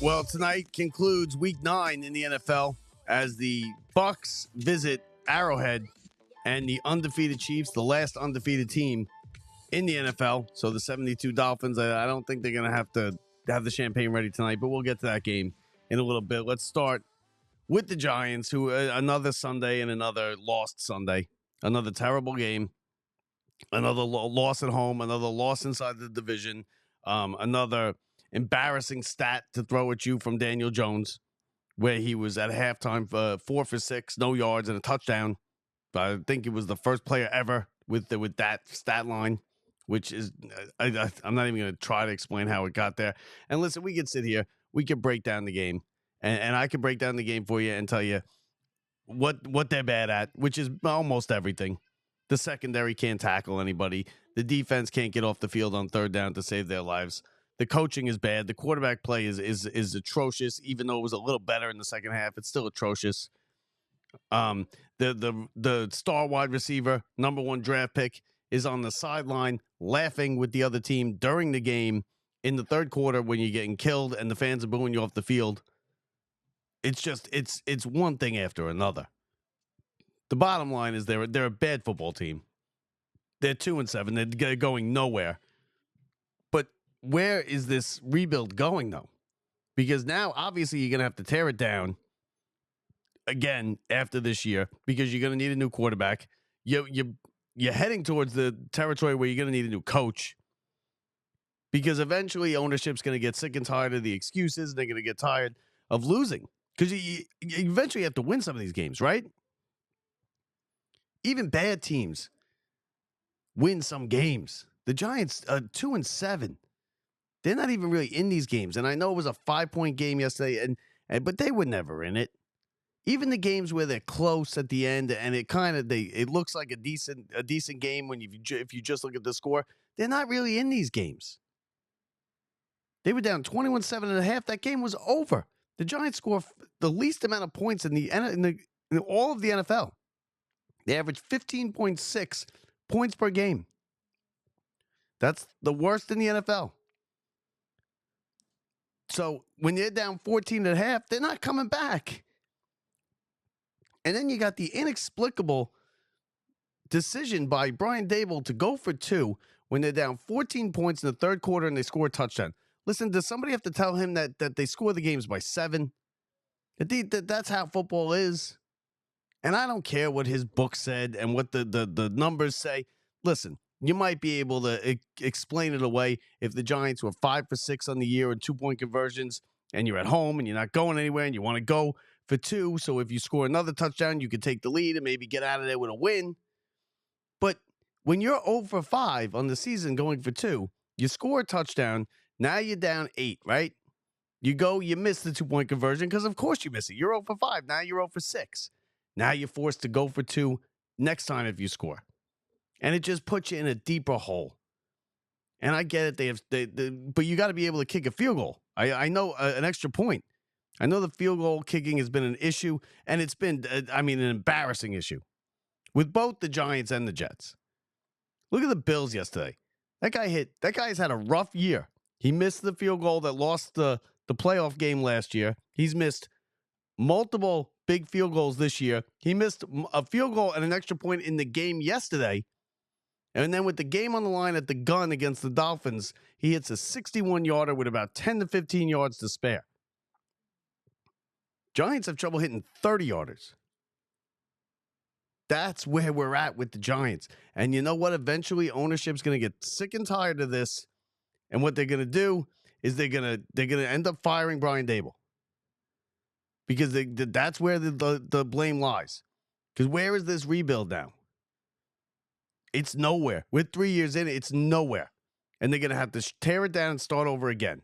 Well, tonight concludes Week 9 in the NFL as the Bucks visit Arrowhead and the undefeated Chiefs, the last undefeated team in the NFL. So the 72 Dolphins, I don't think they're going to have the champagne ready tonight, but we'll get to that game in a little bit. Let's start with the Giants, who another Sunday and another lost Sunday, another terrible game, another loss at home, another loss inside the division, another embarrassing stat to throw at you from Daniel Jones, where he was at halftime 4 for 6, no yards and a touchdown. I think it was the first player ever with that stat line, which is I'm not even going to try to explain how it got there. And listen, we could sit here, we could break down the game, and I could break down the game for you and tell you what they're bad at, which is almost everything. The secondary can't tackle anybody. The defense can't get off the field on third down to save their lives. The coaching is bad. The quarterback play is atrocious. Even though it was a little better in the second half, it's still atrocious. The star wide receiver, number 1 draft pick, is on the sideline laughing with the other team during the game in the third quarter when you're getting killed and the fans are booing you off the field. It's just it's one thing after another. The bottom line is they're a bad football team. They're 2-7. They're going nowhere. But where is this rebuild going, though? Because now, obviously, you're going to have to tear it down again after this year because you're going to need a new quarterback. You're heading towards the territory where you're going to need a new coach because eventually ownership's going to get sick and tired of the excuses. They're going to get tired of losing because you eventually have to win some of these games, right? Even bad teams win some games. The Giants are 2-7. They're not even really in these games. And I know it was a 5-point game yesterday, but they were never in it. Even the games where they're close at the end, and it looks like a decent game if you just look at the score, they're not really in these games. They were down 21-7.5. That game was over. The Giants score the least amount of points in all of the NFL. They average 15.6 points per game. That's the worst in the NFL. So when they're down 14.5, they're not coming back. And then you got the inexplicable decision by Brian Daboll to go for 2 when they're down 14 points in the third quarter and they score a touchdown. Listen, does somebody have to tell him that they score the games by 7? That's how football is. And I don't care what his book said and what the numbers say. Listen, you might be able to explain it away if the Giants were 5 for 6 on the year in 2-point conversions and you're at home and you're not going anywhere and you want to go for 2. So if you score another touchdown, you could take the lead and maybe get out of there with a win. But when you're 0 for 5 on the season going for 2, you score a touchdown. Now you're down 8, right? You miss the 2-point conversion because of course you miss it. You're 0 for 5. Now you're 0 for 6. Now you're forced to go for 2 next time if you score. And it just puts you in a deeper hole. And I get it. But you got to be able to kick a field goal. I know an extra point. I know the field goal kicking has been an issue, and it's been, an embarrassing issue with both the Giants and the Jets. Look at the Bills yesterday. That guy's had a rough year. He missed the field goal that lost the playoff game last year. He's missed multiple big field goals this year. He missed a field goal and an extra point in the game yesterday. And then with the game on the line at the gun against the Dolphins, he hits a 61-yarder with about 10 to 15 yards to spare. Giants have trouble hitting 30-yarders. That's where we're at with the Giants. And you know what? Eventually, ownership's going to get sick and tired of this. And what they're going to do is they're going to end up firing Brian Daboll. Because that's where the blame lies. Because where is this rebuild now? It's nowhere. We're 3 years in, it's nowhere. And they're going to have to tear it down and start over again.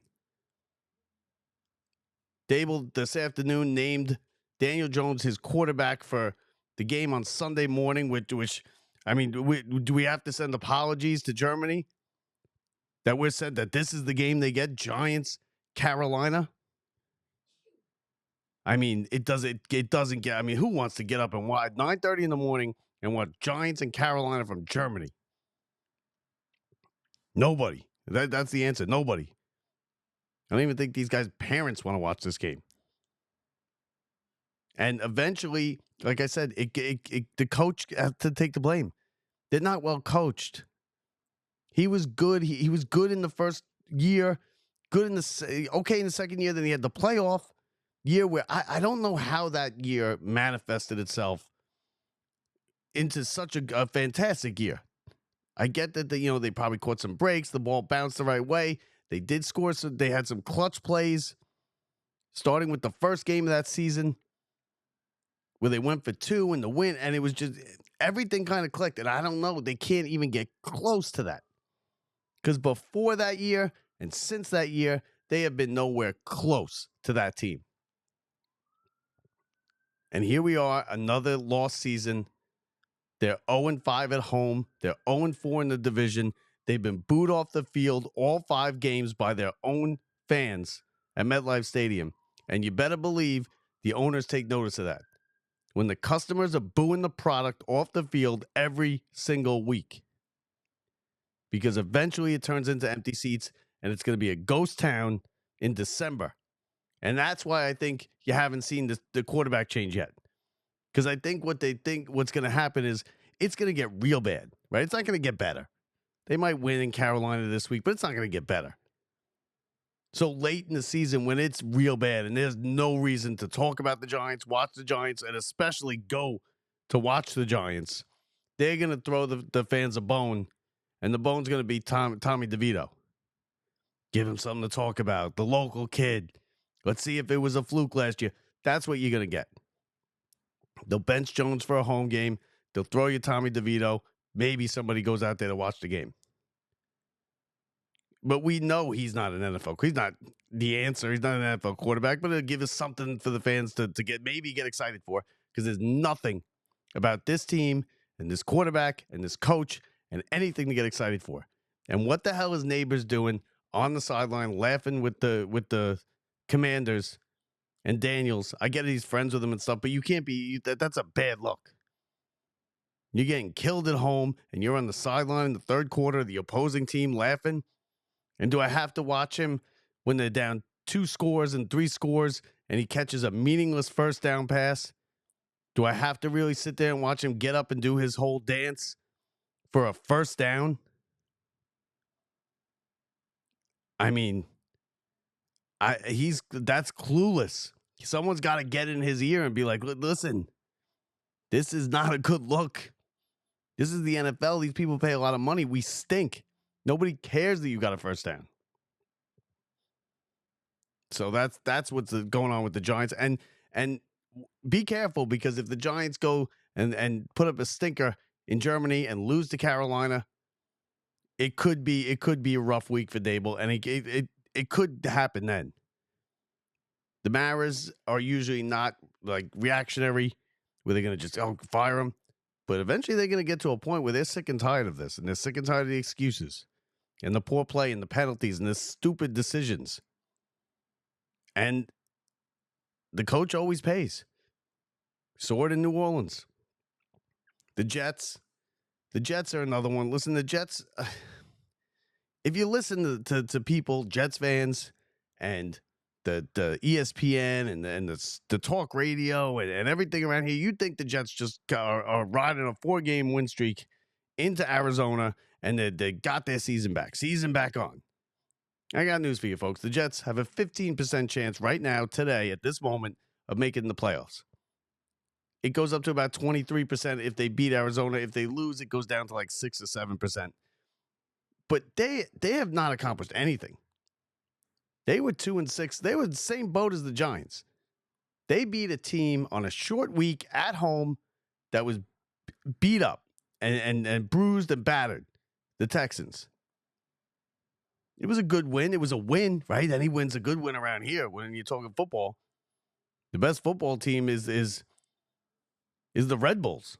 Daboll this afternoon named Daniel Jones his quarterback for the game on Sunday morning, which do we have to send apologies to Germany? That we're said that this is the game they get, Giants, Carolina? It doesn't get, who wants to get up and watch 9:30 in the morning and watch Giants and Carolina from Germany? Nobody. That's the answer. Nobody. I don't even think these guys' parents want to watch this game. And eventually, like I said, the coach has to take the blame. They're not well coached. He was good. He was good in the first year, good in the second year. Then he had the playoff year where I don't know how that year manifested itself into such a fantastic year. I get that they probably caught some breaks. The ball bounced the right way. They did score. So they had some clutch plays, starting with the first game of that season, where they went for 2 in the win, and it was just everything kind of clicked. And I don't know, they can't even get close to that. Because before that year and since that year, they have been nowhere close to that team. And here we are, another lost season. They're 0-5 at home. They're 0-4 in the division. They've been booed off the field all 5 games by their own fans at MetLife Stadium. And you better believe the owners take notice of that. When the customers are booing the product off the field every single week. Because eventually it turns into empty seats and it's going to be a ghost town in December. And that's why I think you haven't seen the quarterback change yet. Because I think what's going to happen is it's going to get real bad, right? It's not going to get better. They might win in Carolina this week, but it's not going to get better. So late in the season when it's real bad and there's no reason to talk about the Giants, watch the Giants, and especially go to watch the Giants, they're going to throw the fans a bone, and the bone's going to be Tommy DeVito. Give him something to talk about. The local kid. Let's see if it was a fluke last year. That's what you're going to get. They'll bench Jones for a home game. They'll throw you Tommy DeVito. Maybe somebody goes out there to watch the game. But we know he's not an NFL. He's not the answer. He's not an NFL quarterback, but it'll give us something for the fans to get excited for, because there's nothing about this team and this quarterback and this coach and anything to get excited for. And what the hell is Neighbors doing on the sideline laughing with the Commanders and Daniels? I get he's friends with them and stuff, but you can't be that's a bad look. You're getting killed at home and you're on the sideline in the third quarter, the opposing team laughing. And do I have to watch him when they're down 2 scores and 3 scores and he catches a meaningless first down pass? Do I have to really sit there and watch him get up and do his whole dance for a first down? I mean, that's clueless. Someone's got to get in his ear and be like, listen, this is not a good look. This is the NFL. These people pay a lot of money. We stink. Nobody cares that you got a first down. So that's what's going on with the Giants. And be careful, because if the Giants go and put up a stinker in Germany and lose to Carolina, it could be a rough week for Daboll, and it could happen then. The Maras are usually not like reactionary, where they're going to just fire him. But eventually they're going to get to a point where they're sick and tired of this, and they're sick and tired of the excuses and the poor play and the penalties and the stupid decisions. And the coach always pays. Sword in New Orleans. The Jets are another one. Listen, the Jets, if you listen to people, Jets fans, and the ESPN and the talk radio and everything around here, you'd think the Jets just are riding a 4-game win streak into Arizona, and they got their season back on. I got news for you, folks. The Jets have a 15% chance right now, today, at this moment, of making the playoffs. It goes up to about 23% if they beat Arizona. If they lose, it goes down to like 6 or 7%. But they have not accomplished anything. They were 2-6. They were the same boat as the Giants. They beat a team on a short week at home that was beat up and bruised and battered, the Texans. It was a good win. It was a win, right? Any win's a good win around here when you're talking football. The best football team is the Red Bulls.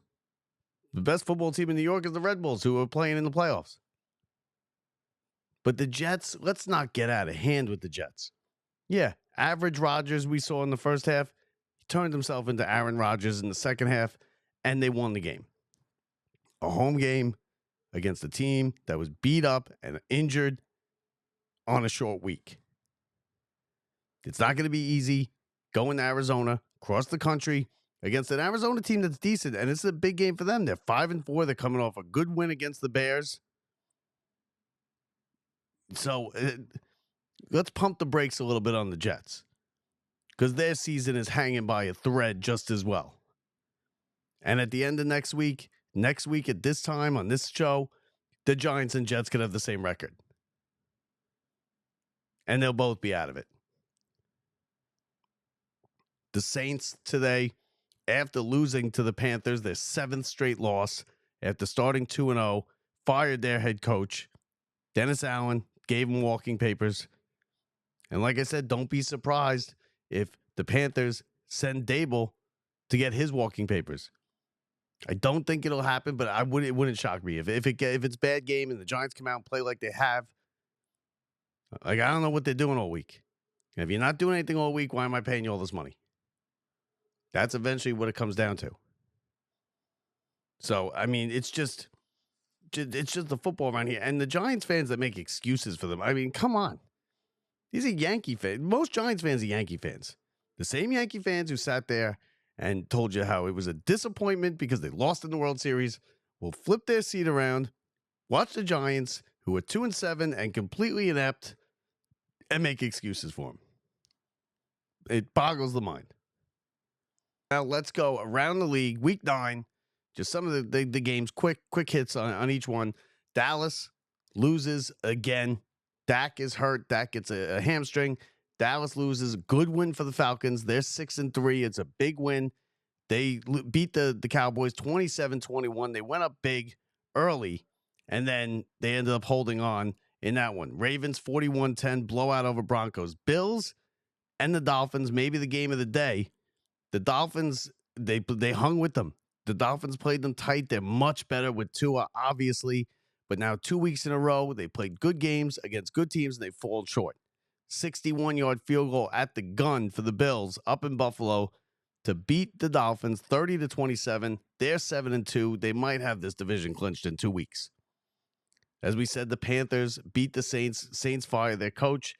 The best football team in New York is the Red Bulls, who are playing in the playoffs. But the Jets, let's not get out of hand with the Jets. Yeah, average Rodgers we saw in the first half, he turned himself into Aaron Rodgers in the second half, and they won the game. A home game against a team that was beat up and injured on a short week. It's not going to be easy going to Arizona, across the country, against an Arizona team that's decent, and it's a big game for them. They're 5-4. They're coming off a good win against the Bears. So let's pump the brakes a little bit on the Jets, because their season is hanging by a thread just as well. And at the end of next week at this time on this show, the Giants and Jets could have the same record. And they'll both be out of it. The Saints today, after losing to the Panthers, their 7th straight loss, after starting 2-0, fired their head coach. Dennis Allen gave him walking papers. And like I said, don't be surprised if the Panthers send Daboll to get his walking papers. I don't think it'll happen, but it wouldn't shock me if it's bad game and the Giants come out and play like they have. Like, I don't know what they're doing all week. And if you're not doing anything all week, why am I paying you all this money? That's eventually what it comes down to. So, I mean, it's just the football around here. And the Giants fans that make excuses for them, I mean, come on. These are Yankee fans. Most Giants fans are Yankee fans. The same Yankee fans who sat there and told you how it was a disappointment because they lost in the World Series will flip their seat around, watch the Giants, who are 2-7 and completely inept, and make excuses for them. It boggles the mind. Now let's go around the league. Week 9, just some of the games, quick hits on each one. Dallas loses again. Dak is hurt. Dak gets a hamstring. Dallas loses. Good win for the Falcons. They're 6-3. It's a big win. They beat the Cowboys 27-21. They went up big early, and then they ended up holding on in that one. Ravens 41-10, blowout over Broncos. Bills and the Dolphins, maybe the game of the day. The Dolphins, they hung with them. The Dolphins played them tight. They're much better with Tua, obviously. But now 2 weeks in a row, they played good games against good teams, and they fall short. 61-yard field goal at the gun for the Bills up in Buffalo to beat the Dolphins 30-27. They're 7-2. They might have this division clinched in 2 weeks. As we said, the Panthers beat the Saints. Saints fire their coach.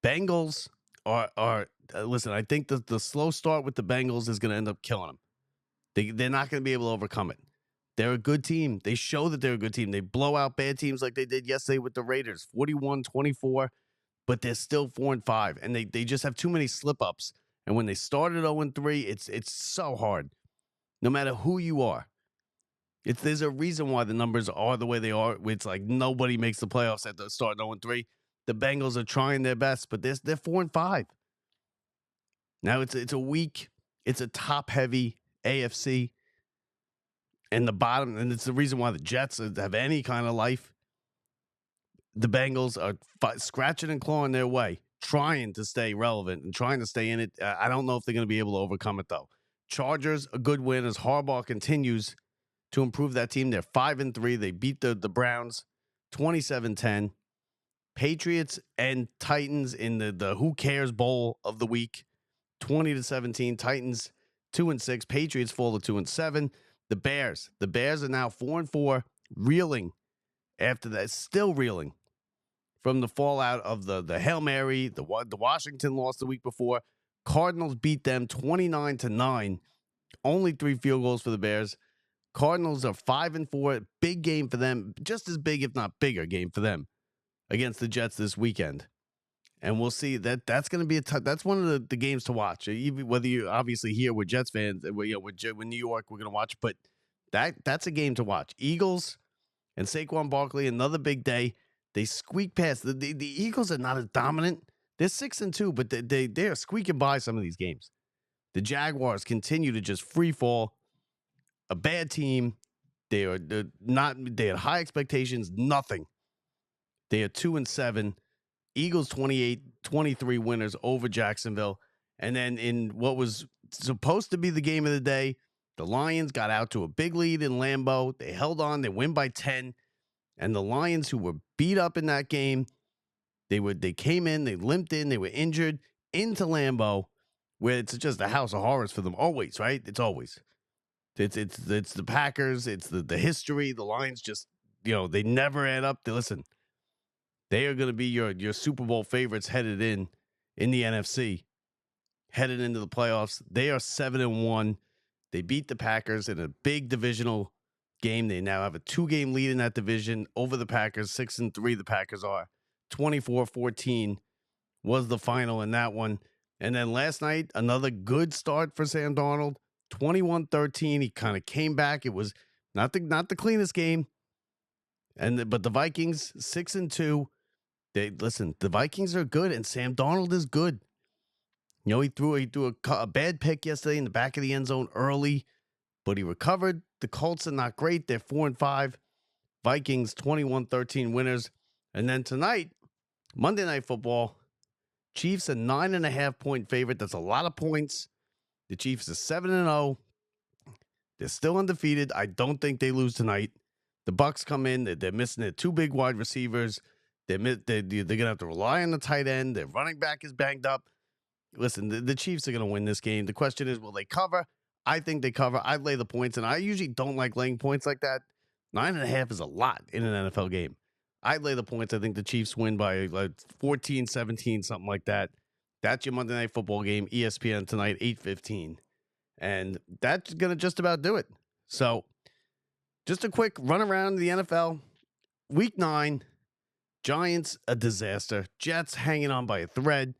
Bengals are listen, I think the slow start with the Bengals is going to end up killing them. They're not going to be able to overcome it. They're a good team. They show that they're a good team. They blow out bad teams like they did yesterday with the Raiders, 41-24, but they're still 4-5, and they just have too many slip-ups. And when they started 0-3, it's so hard, no matter who you are. There's a reason why the numbers are the way they are. It's like nobody makes the playoffs at the start 0-3. The Bengals are trying their best, but they're 4-5. Now it's a weak, it's a top-heavy AFC. And the bottom, and it's the reason why the Jets have any kind of life. The Bengals are scratching and clawing their way, trying to stay relevant and trying to stay in it. I don't know if they're going to be able to overcome it, though. Chargers, a good win as Harbaugh continues to improve that team. They're 5-3. They beat the Browns 27-10. Patriots and Titans in the Who Cares Bowl of the week, 20-17. Titans 2-6. Patriots fall to 2-7. The Bears are now 4-4, reeling after that, still reeling from the fallout of the Hail Mary, the Washington loss the week before. Cardinals beat them 29-9, only 3 field goals for the Bears. Cardinals are 5-4, big game for them, just as big, if not bigger, game for them against the Jets this weekend. And we'll see that's going to be that's one of the games to watch. Even whether you obviously here with Jets fans, with New York, we're going to watch, but that's a game to watch. Eagles and Saquon Barkley, another big day. They squeak past the Eagles are not as dominant. They're 6-2, but they are squeaking by some of these games. The Jaguars continue to just free fall. A bad team. They had high expectations. Nothing. They are 2-7. Eagles 28-23 winners over Jacksonville. And then in what was supposed to be the game of the day, the Lions got out to a big lead in Lambeau. They held on. They win by 10. And the Lions, who were beat up in that game, they came in, they limped in, they were injured into Lambeau, where it's just a house of horrors for them. Always, right? It's always. It's the Packers. It's the history. The Lions just they never add up. Listen, they are going to be your Super Bowl favorites headed in the NFC, headed into the playoffs. They are 7-1. They beat the Packers in a big divisional game. They now have a 2-game lead in that division over the Packers. 6-3 the Packers are. 24-14 was the final in that one. And then last night, another good start for Sam Darnold. 21-13. He kind of came back. It was not the cleanest game. But the Vikings 6-2. The Vikings are good, and Sam Darnold is good. He threw a bad pick yesterday in the back of the end zone early, but he recovered. The Colts are not great. They're 4-5. Vikings 21-13 winners. And then tonight, Monday Night Football, Chiefs a 9.5-point favorite. That's a lot of points. The Chiefs are 7-0. They're still undefeated. I don't think they lose tonight. The Bucs come in. They're missing their 2 big wide receivers. They're going to have to rely on the tight end. Their running back is banged up. Listen, the Chiefs are going to win this game. The question is, will they cover? I think they cover. I'd lay the points, and I usually don't like laying points like that. 9.5 is a lot in an NFL game. I'd lay the points. I think the Chiefs win by 14, 17, something like that. That's your Monday Night Football game, ESPN tonight, 8:15. And that's going to just about do it. So just a quick run around the NFL. Week 9, Giants, a disaster. Jets hanging on by a thread.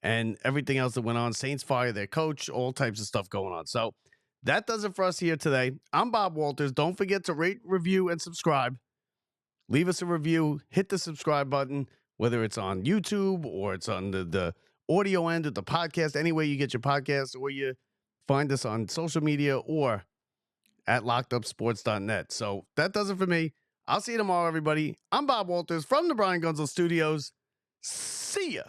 And everything else that went on. Saints fire their coach, all types of stuff going on. So that does it for us here today. I'm Bob Walters. Don't forget to rate, review, and subscribe. Leave us a review. Hit the subscribe button, whether it's on YouTube or it's on the audio end of the podcast, any way you get your podcast, or you find us on social media or at lockedupsports.net. So that does it for me. I'll see you tomorrow, everybody. I'm Bob Walters from the Brian Gunzel Studios. See ya.